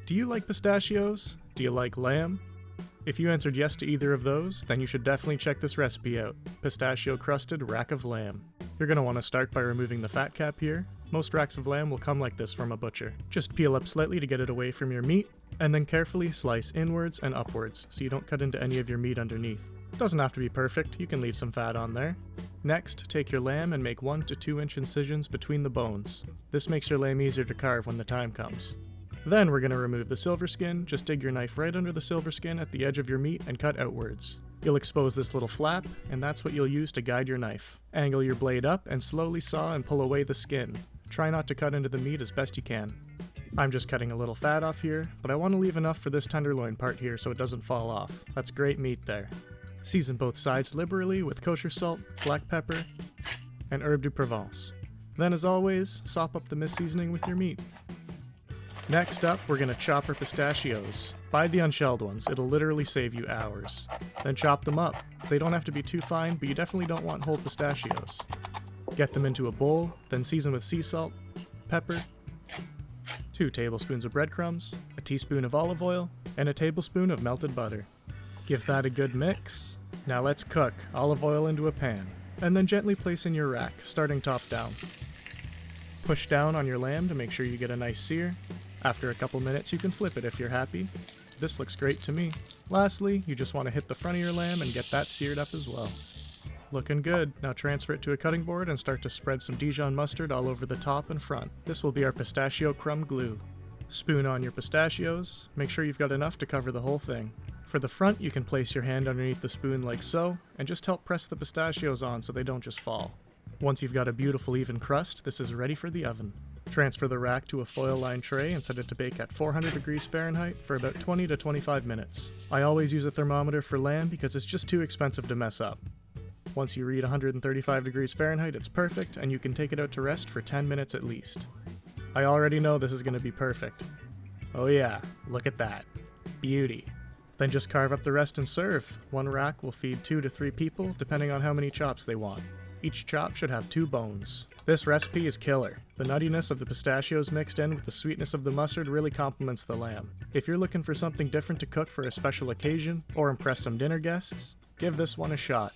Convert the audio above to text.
Do you like pistachios? Do you like lamb? If you answered yes to either of those, then you should definitely check this recipe out, Pistachio Crusted Rack of Lamb. You're going to want to start by removing the fat cap here. Most racks of lamb will come like this from a butcher. Just peel up slightly to get it away from your meat, and then carefully slice inwards and upwards so you don't cut into any of your meat underneath. Doesn't have to be perfect, you can leave some fat on there. Next, take your lamb and make 1 to 2 inch incisions between the bones. This makes your lamb easier to carve when the time comes. Then we're going to remove the silver skin. Just dig your knife right under the silver skin at the edge of your meat and cut outwards. You'll expose this little flap, and that's what you'll use to guide your knife. Angle your blade up and slowly saw and pull away the skin. Try not to cut into the meat as best you can. I'm just cutting a little fat off here, but I want to leave enough for this tenderloin part here so it doesn't fall off. That's great meat there. Season both sides liberally with kosher salt, black pepper, and herb de Provence. Then as always, sop up the mis-seasoning with your meat. Next up, we're going to chop our pistachios. Buy the unshelled ones, it'll literally save you hours. Then chop them up. They don't have to be too fine, but you definitely don't want whole pistachios. Get them into a bowl, then season with sea salt, pepper, 2 tablespoons of breadcrumbs, a teaspoon of olive oil, and a tablespoon of melted butter. Give that a good mix. Now let's cook olive oil into a pan, and then gently place in your rack, starting top down. Push down on your lamb to make sure you get a nice sear. After a couple minutes you can flip it if you're happy. This looks great to me. Lastly, you just want to hit the front of your lamb and get that seared up as well. Looking good. Now transfer it to a cutting board and start to spread some Dijon mustard all over the top and front. This will be our pistachio crumb glue. Spoon on your pistachios. Make sure you've got enough to cover the whole thing. For the front, you can place your hand underneath the spoon like so, and just help press the pistachios on so they don't just fall. Once you've got a beautiful even crust, this is ready for the oven. Transfer the rack to a foil-lined tray and set it to bake at 400 degrees Fahrenheit for about 20 to 25 minutes. I always use a thermometer for lamb because it's just too expensive to mess up. Once you read 135 degrees Fahrenheit, it's perfect, and you can take it out to rest for 10 minutes at least. I already know this is going to be perfect. Oh yeah, look at that. Beauty. Then just carve up the rest and serve. One rack will feed 2 to 3 people, depending on how many chops they want. Each chop should have 2 bones. This recipe is killer. The nuttiness of the pistachios mixed in with the sweetness of the mustard really complements the lamb. If you're looking for something different to cook for a special occasion, or impress some dinner guests, give this one a shot.